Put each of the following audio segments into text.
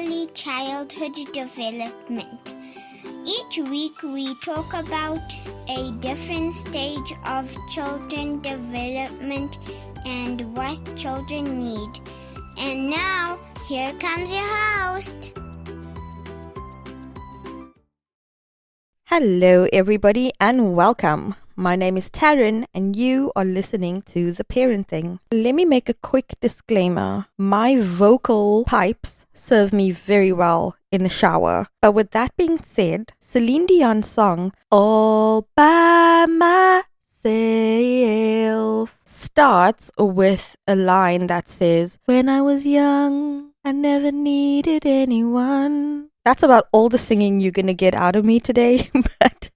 early childhood development. Each week we talk about a different stage of children development and what children need. And now, here comes your host. Hello everybody and welcome. My name is Taryn and you are listening to The Parenting. Let me make a quick disclaimer. My vocal pipes serve me very well in the shower. But with that being said, Celine Dion's song All By Myself starts with a line that says, "When I was young, I never needed anyone." That's about all the singing you're going to get out of me today, but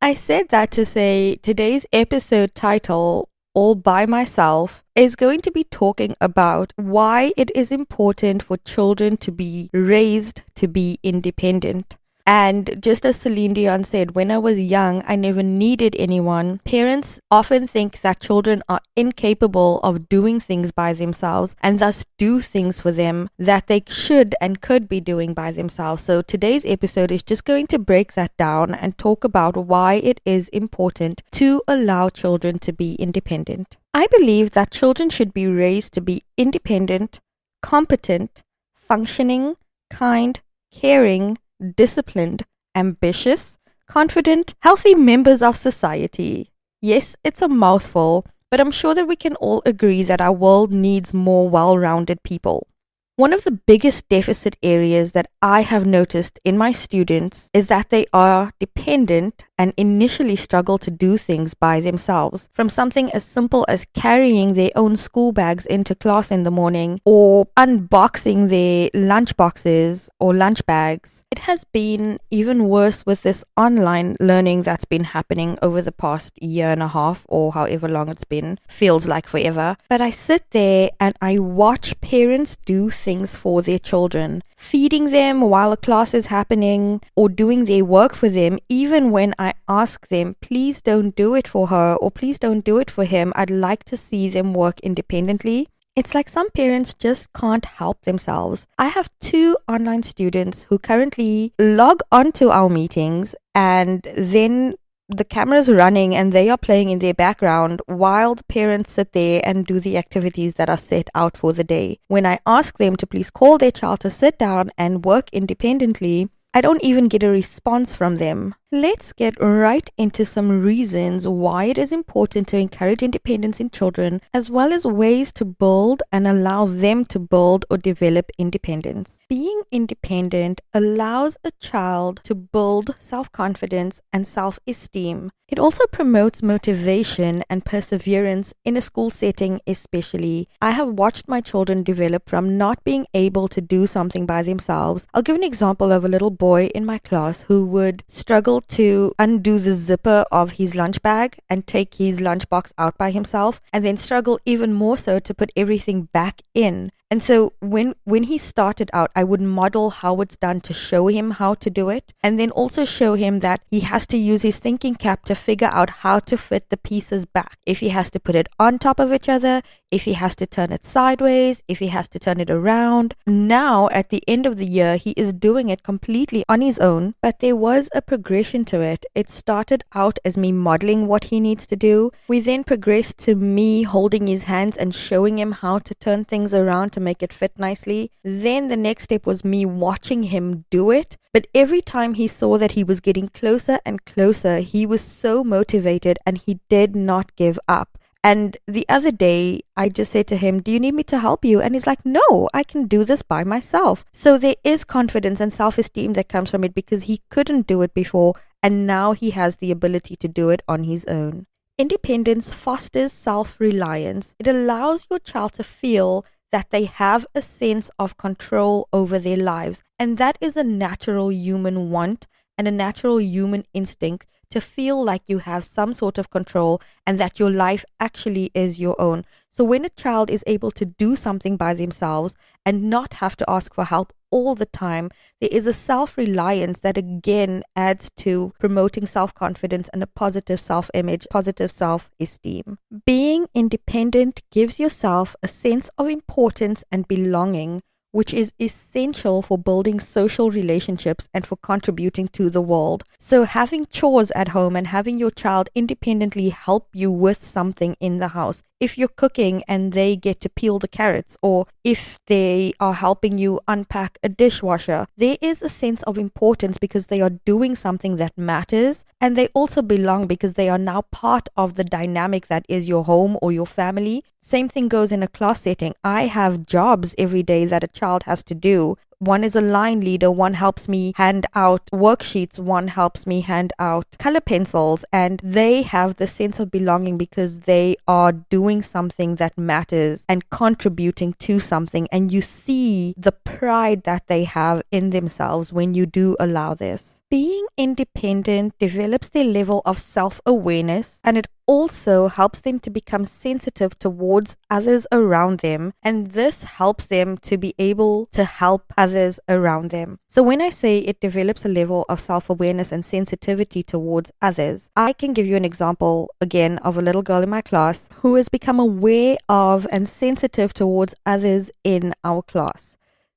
I said that to say today's episode title, All By Myself, is going to be talking about why it is important for children to be raised to be independent. And just as Celine Dion said, when I was young, I never needed anyone. Parents often think that children are incapable of doing things by themselves and thus do things for them that they should and could be doing by themselves. So today's episode is just going to break that down and talk about why it is important to allow children to be independent. I believe that children should be raised to be independent, competent, functioning, kind, caring, disciplined, ambitious, confident, healthy members of society. Yes, it's a mouthful, but I'm sure that we can all agree that our world needs more well-rounded people. One of the biggest deficit areas that I have noticed in my students is that they are dependent and initially struggle to do things by themselves. From something as simple as carrying their own school bags into class in the morning or unboxing their lunch boxes or lunch bags. It has been even worse with this online learning that's been happening over the past year and a half or however long it's been. Feels like forever. But I sit there and I watch parents do things for their children, feeding them while a class is happening or doing their work for them, even when I ask them, please don't do it for her or please don't do it for him. I'd like to see them work independently. It's like some parents just can't help themselves. I have 2 online students who currently log onto our meetings and then the camera's running and they are playing in their background while the parents sit there and do the activities that are set out for the day. When I ask them to please call their child to sit down and work independently, I don't even get a response from them. Let's get right into some reasons why it is important to encourage independence in children, as well as ways to build and allow them to build or develop independence. Being independent allows a child to build self-confidence and self-esteem. It also promotes motivation and perseverance in a school setting especially. I have watched my children develop from not being able to do something by themselves. I'll give an example of a little boy in my class who would struggle to undo the zipper of his lunch bag and take his lunchbox out by himself, and then struggle even more so to put everything back in. And so when he started out, I would model how it's done to show him how to do it, and then also show him that he has to use his thinking cap to figure out how to fit the pieces back. If he has to put it on top of each other, if he has to turn it sideways, if he has to turn it around. Now, at the end of the year, he is doing it completely on his own, but there was a progression to it. It started out as me modeling what he needs to do. We then progressed to me holding his hands and showing him how to turn things around to make it fit nicely. Then the next step was me watching him do it. But every time he saw that he was getting closer and closer, he was so motivated and he did not give up. And the other day, I just said to him, do you need me to help you? And he's like, no, I can do this by myself. So there is confidence and self-esteem that comes from it because he couldn't do it before, and now he has the ability to do it on his own. Independence fosters self-reliance. It allows your child to feel that they have a sense of control over their lives. And that is a natural human want and a natural human instinct to feel like you have some sort of control and that your life actually is your own. So when a child is able to do something by themselves and not have to ask for help all the time, there is a self-reliance that again adds to promoting self-confidence and a positive self-image, positive self-esteem. Being independent gives yourself a sense of importance and belonging, which is essential for building social relationships and for contributing to the world. So having chores at home and having your child independently help you with something in the house, if you're cooking and they get to peel the carrots, or if they are helping you unpack a dishwasher, there is a sense of importance because they are doing something that matters, and they also belong because they are now part of the dynamic that is your home or your family. Same thing goes in a class setting. I have jobs every day that a child has to do. One is a line leader, one helps me hand out worksheets, one helps me hand out color pencils, and they have the sense of belonging because they are doing something that matters and contributing to something, and you see the pride that they have in themselves when you do allow this. Being independent develops their level of self-awareness, and it also helps them to become sensitive towards others around them, and this helps them to be able to help others around them. So when I say it develops a level of self-awareness and sensitivity towards others, I can give you an example again of a little girl in my class who has become aware of and sensitive towards others in our class.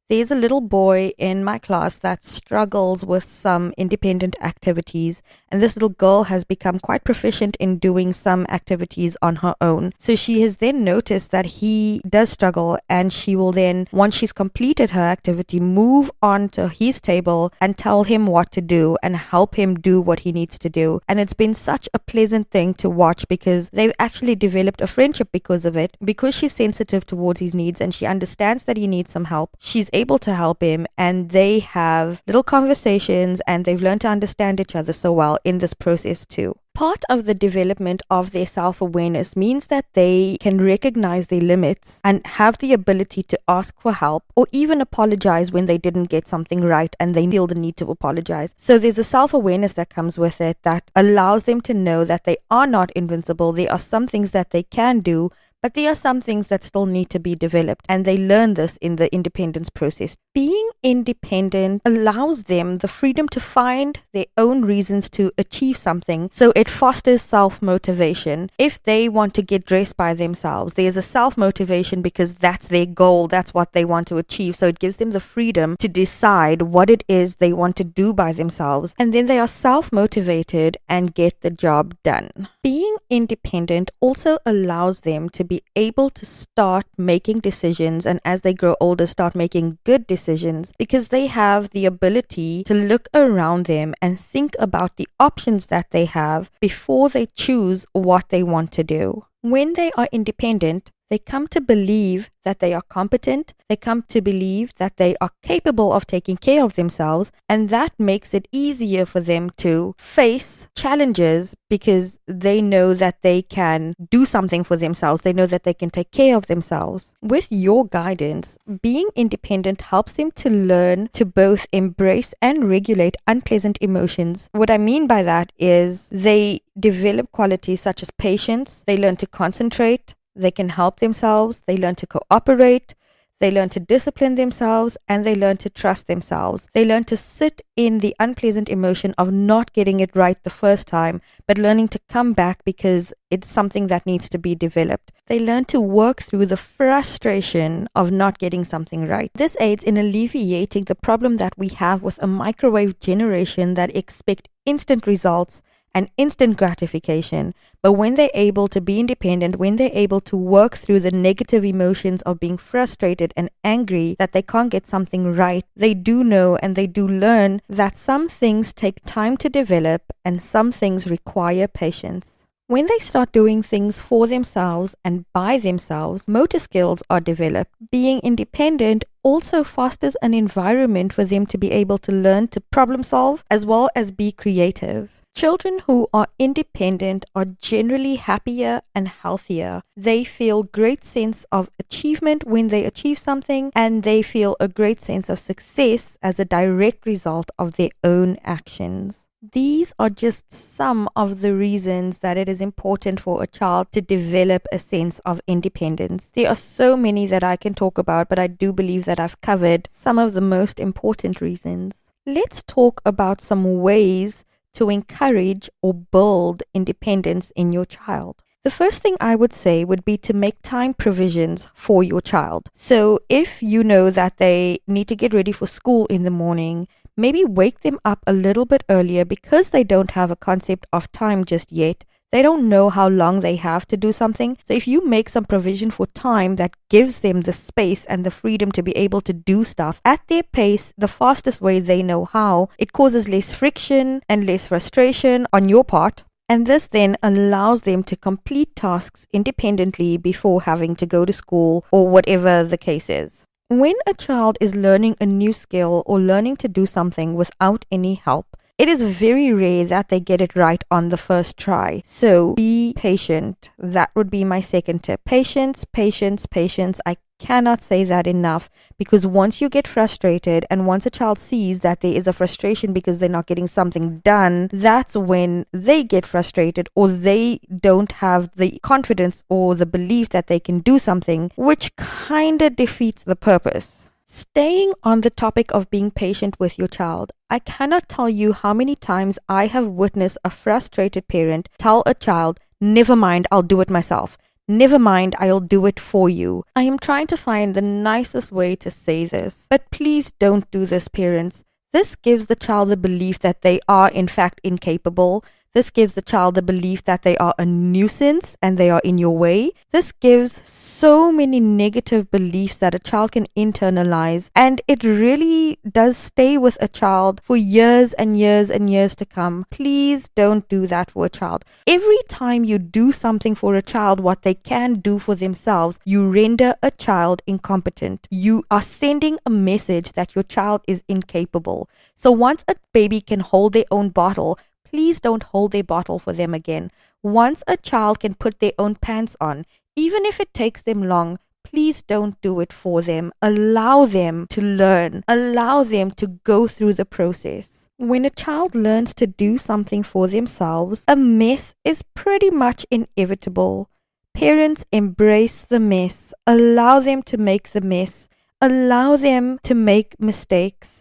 There's a little boy in my class that struggles with some independent activities, and this little girl has become quite proficient in doing some activities on her own. So she has then noticed that he does struggle, and she will then, once she's completed her activity, move on to his table and tell him what to do and help him do what he needs to do. And it's been such a pleasant thing to watch because they've actually developed a friendship because of it. Because she's sensitive towards his needs and she understands that he needs some help, she's able to help him, and they have little conversations and they've learned to understand each other so well in this process too. Part of the development of their self-awareness means that they can recognize their limits and have the ability to ask for help or even apologize when they didn't get something right and they feel the need to apologize. So there's a self-awareness that comes with it that allows them to know that they are not invincible. There are some things that they can do, but there are some things that still need to be developed, and they learn this in the independence process. Being independent allows them the freedom to find their own reasons to achieve something, so it fosters self-motivation. If they want to get dressed by themselves, there's a self-motivation because that's their goal, that's what they want to achieve, so it gives them the freedom to decide what it is they want to do by themselves, and then they are self-motivated and get the job done. Being independent also allows them to be able to start making decisions, and as they grow older, start making good decisions because they have the ability to look around them and think about the options that they have before they choose what they want to do. When they are independent, they come to believe that they are competent, they come to believe that they are capable of taking care of themselves, and that makes it easier for them to face challenges because they know that they can do something for themselves, they know that they can take care of themselves. With your guidance, being independent helps them to learn to both embrace and regulate unpleasant emotions. What I mean by that is they develop qualities such as patience, they learn to concentrate, they can help themselves, they learn to cooperate, they learn to discipline themselves, and they learn to trust themselves. They learn to sit in the unpleasant emotion of not getting it right the first time, but learning to come back because it's something that needs to be developed. They learn to work through the frustration of not getting something right. This aids in alleviating the problem that we have with a microwave generation that expect instant results and instant gratification. But when they're able to be independent, when they're able to work through the negative emotions of being frustrated and angry that they can't get something right, they do know and they do learn that some things take time to develop and some things require patience. When they start doing things for themselves and by themselves, motor skills are developed. Being independent also fosters an environment for them to be able to learn to problem solve as well as be creative. Children who are independent are generally happier and healthier. They feel great sense of achievement when they achieve something, and they feel a great sense of success as a direct result of their own actions. These are just some of the reasons that it is important for a child to develop a sense of independence. There are so many that I can talk about, but I do believe that I've covered some of the most important reasons. Let's talk about some ways to encourage or build independence in your child. The first thing I would say would be to make time provisions for your child. So if you know that they need to get ready for school in the morning, maybe wake them up a little bit earlier because they don't have a concept of time just yet. They don't know how long they have to do something. So if you make some provision for time that gives them the space and the freedom to be able to do stuff at their pace, the fastest way they know how, it causes less friction and less frustration on your part. And this then allows them to complete tasks independently before having to go to school or whatever the case is. When a child is learning a new skill or learning to do something without any help, it is very rare that they get it right on the first try. So be patient. That would be my second tip. Patience, patience, patience. I cannot say that enough, because once you get frustrated and once a child sees that there is a frustration because they're not getting something done, that's when they get frustrated or they don't have the confidence or the belief that they can do something, which kind of defeats the purpose. Staying on the topic of being patient with your child, I cannot tell you how many times I have witnessed a frustrated parent tell a child, "Never mind, I'll do it myself. Never mind, I'll do it for you." I am trying to find the nicest way to say this, but please don't do this, parents. This gives the child the belief that they are in fact incapable. This gives the child the belief that they are a nuisance and they are in your way. This gives so many negative beliefs that a child can internalize, and it really does stay with a child for years and years and years to come. Please don't do that for a child. Every time you do something for a child what they can do for themselves, you render a child incompetent. You are sending a message that your child is incapable. So once a baby can hold their own bottle, please don't hold their bottle for them again. Once a child can put their own pants on, even if it takes them long, please don't do it for them. Allow them to learn. Allow them to go through the process. When a child learns to do something for themselves, a mess is pretty much inevitable. Parents, embrace the mess. Allow them to make the mess. Allow them to make mistakes.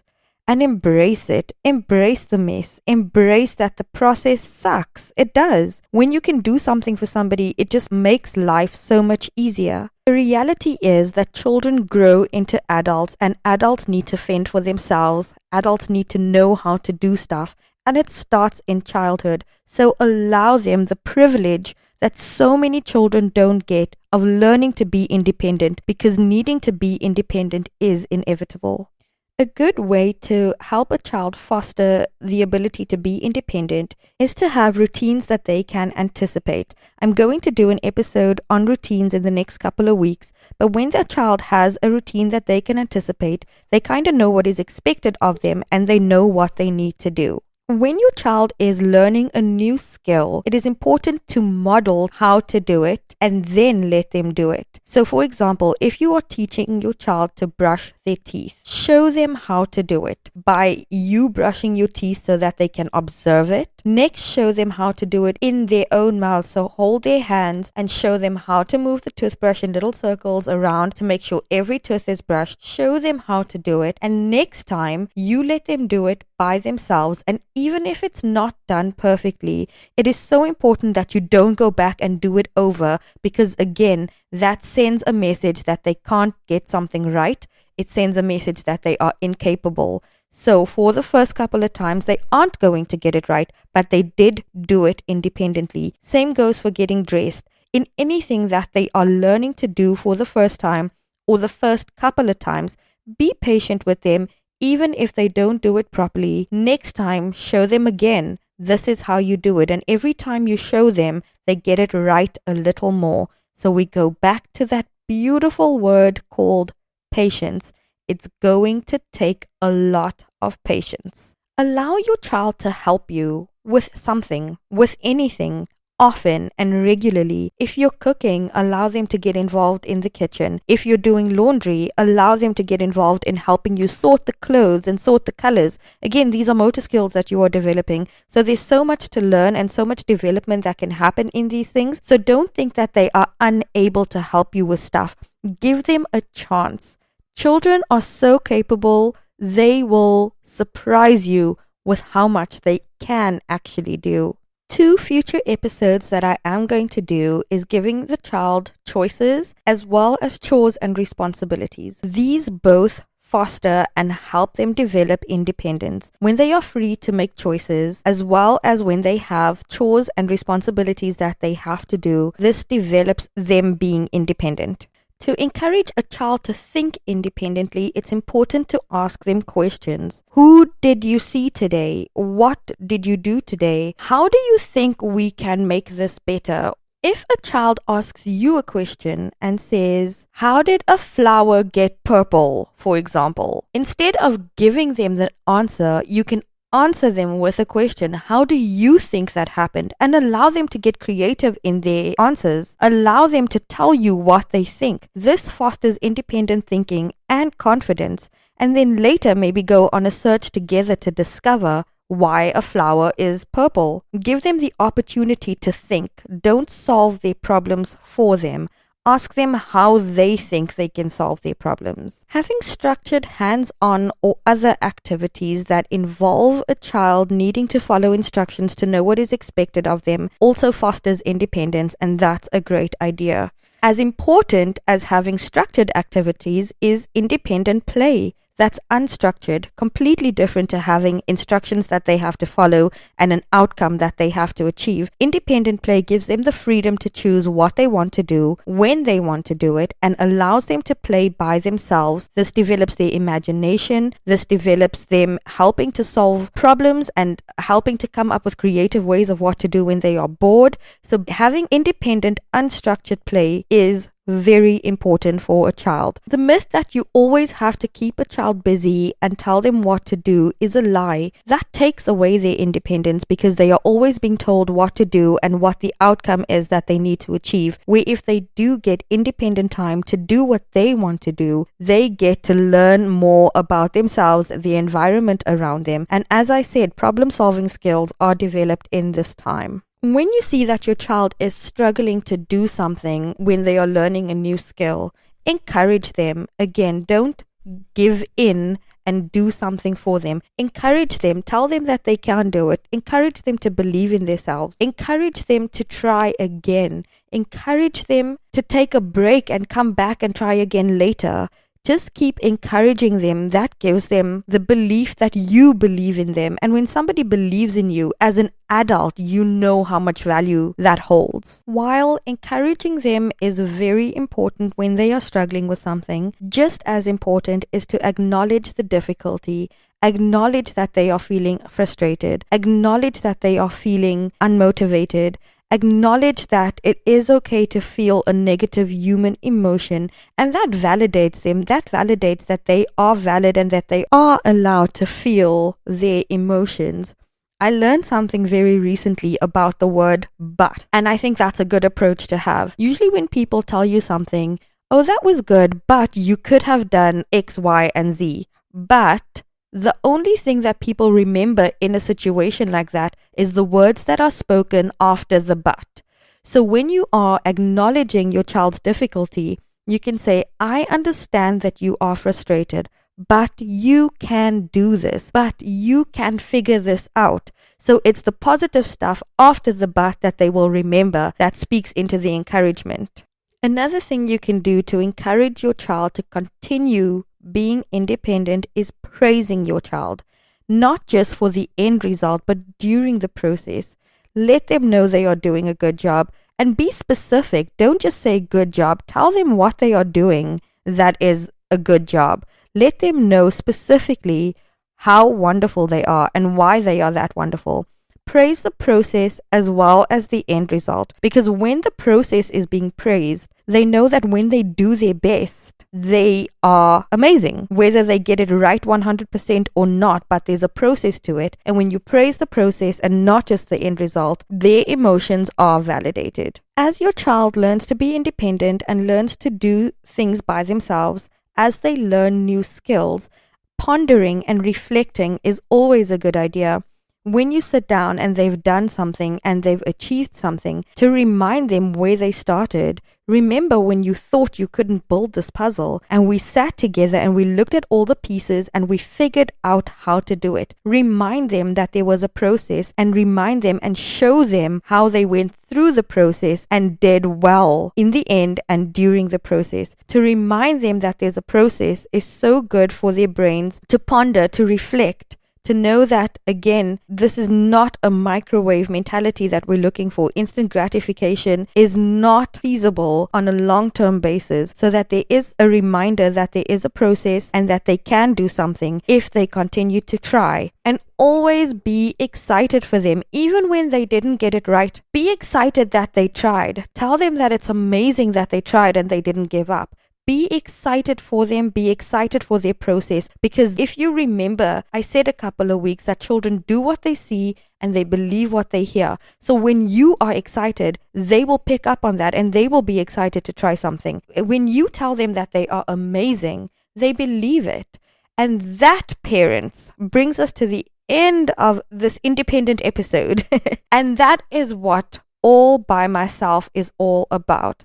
And embrace it. Embrace the mess. Embrace that the process sucks. It does. When you can do something for somebody, it just makes life so much easier. The reality is that children grow into adults, and adults need to fend for themselves. Adults need to know how to do stuff, and it starts in childhood. So allow them the privilege that so many children don't get of learning to be independent, because needing to be independent is inevitable. A good way to help a child foster the ability to be independent is to have routines that they can anticipate. I'm going to do an episode on routines in the next couple of weeks, but when their child has a routine that they can anticipate, they kind of know what is expected of them and they know what they need to do. When your child is learning a new skill, it is important to model how to do it and then let them do it. So for example, if you are teaching your child to brush their teeth, show them how to do it by you brushing your teeth so that they can observe it. Next, show them how to do it in their own mouth. So hold their hands and show them how to move the toothbrush in little circles around to make sure every tooth is brushed. Show them how to do it. And next time, you let them do it by themselves. And even if it's not done perfectly, it is so important that you don't go back and do it over, because again, that sends a message that they can't get something right. It sends a message that they are incapable. So for the first couple of times, they aren't going to get it right, but they did do it independently. Same goes for getting dressed. In anything that they are learning to do for the first time or the first couple of times, be patient with them. Even if they don't do it properly, next time, show them again. This is how you do it. And every time you show them, they get it right a little more. So we go back to that beautiful word called patience. It's going to take a lot of patience. Allow your child to help you with something, with anything, often and regularly. If you're cooking, allow them to get involved in the kitchen. If you're doing laundry, allow them to get involved in helping you sort the clothes and sort the colors. Again, these are motor skills that you are developing. So there's so much to learn and so much development that can happen in these things. So don't think that they are unable to help you with stuff. Give them a chance. Children are so capable, they will surprise you with how much they can actually do. 2 future episodes that I am going to do is giving the child choices as well as chores and responsibilities. These both foster and help them develop independence when they are free to make choices, as well as when they have chores and responsibilities that they have to do. This develops them being independent. To encourage a child to think independently, it's important to ask them questions. Who did you see today? What did you do today? How do you think we can make this better? If a child asks you a question and says, how did a flower get purple, for example, instead of giving them the answer, you can answer them with a question. How do you think that happened? And allow them to get creative in their answers. Allow them to tell you what they think. This fosters independent thinking and confidence. And then later maybe go on a search together to discover why a flower is purple. Give them the opportunity to think. Don't solve their problems for them. Ask them how they think they can solve their problems. Having structured hands-on or other activities that involve a child needing to follow instructions to know what is expected of them also fosters independence, and that's a great idea. As important as having structured activities is independent play. That's unstructured, completely different to having instructions that they have to follow and an outcome that they have to achieve. Independent play gives them the freedom to choose what they want to do, when they want to do it, and allows them to play by themselves. This develops their imagination. This develops them helping to solve problems and helping to come up with creative ways of what to do when they are bored. So having independent, unstructured play is very important for a child. The myth that you always have to keep a child busy and tell them what to do is a lie. That takes away their independence because they are always being told what to do and what the outcome is that they need to achieve. Where if they do get independent time to do what they want to do, they get to learn more about themselves, the environment around them, and as I said, problem-solving skills are developed in this time. When you see that your child is struggling to do something when they are learning a new skill, encourage them. Again, don't give in and do something for them. Encourage them. Tell them that they can do it. Encourage them to believe in themselves. Encourage them to try again. Encourage them to take a break and come back and try again later. Just keep encouraging them. That gives them the belief that you believe in them. And when somebody believes in you as an adult, you know how much value that holds. While encouraging them is very important when they are struggling with something, just as important is to acknowledge the difficulty, acknowledge that they are feeling frustrated, acknowledge that they are feeling unmotivated, acknowledge that it is okay to feel a negative human emotion, and that validates them. That validates that they are valid and that they are allowed to feel their emotions. I learned something very recently about the word but, and I think that's a good approach to have. Usually when people tell you something, oh, that was good, but you could have done X, Y, and Z. But the only thing that people remember in a situation like that is the words that are spoken after the but. So when you are acknowledging your child's difficulty, you can say, I understand that you are frustrated, but you can do this, but you can figure this out. So it's the positive stuff after the but that they will remember that speaks into the encouragement. Another thing you can do to encourage your child to continue being independent is praising your child, not just for the end result, but during the process. Let them know they are doing a good job and be specific. Don't just say good job. Tell them what they are doing that is a good job. Let them know specifically how wonderful they are and why they are that wonderful. Praise the process as well as the end result, because when the process is being praised, they know that when they do their best, they are amazing, whether they get it right 100% or not, but there's a process to it. And when you praise the process and not just the end result, their emotions are validated. As your child learns to be independent and learns to do things by themselves, as they learn new skills, pondering and reflecting is always a good idea. when you sit down and they've done something and they've achieved something, to remind them where they started. Remember when you thought you couldn't build this puzzle and we sat together and we looked at all the pieces and we figured out how to do it. Remind them that there was a process, and remind them and show them how they went through the process and did well in the end and during the process. To remind them that there's a process is so good for their brains to ponder, to reflect, to know that, again, this is not a microwave mentality that we're looking for. Instant gratification is not feasible on a long-term basis, so that there is a reminder that there is a process and that they can do something if they continue to try. And always be excited for them, even when they didn't get it right. Be excited that they tried. Tell them that it's amazing that they tried and they didn't give up. Be excited for them, be excited for their process, because if you remember, I said a couple of weeks that children do what they see and they believe what they hear. So when you are excited, they will pick up on that and they will be excited to try something. When you tell them that they are amazing, they believe it. And that, parents, brings us to the end of this independent episode. And that is what All by Myself is all about.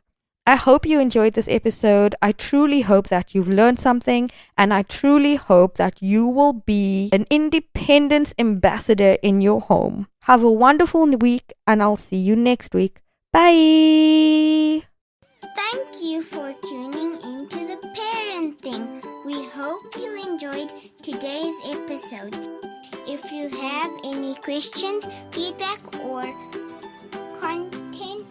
I hope you enjoyed this episode. I truly hope that you've learned something, and I truly hope that you will be an independence ambassador in your home. Have a wonderful week, and I'll see you next week. Bye! Thank you for tuning into the parenting. We hope you enjoyed today's episode. If you have any questions, feedback, or content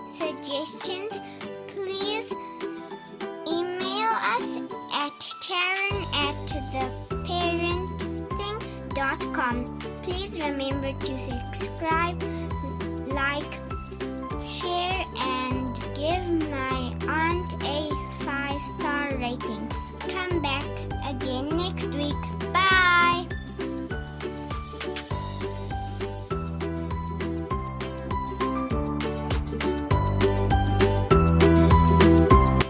suggestions, please email us at Taryn@theparenting.com. Please remember to subscribe, like, share, and give my aunt a 5-star rating. Come back again next week. Bye!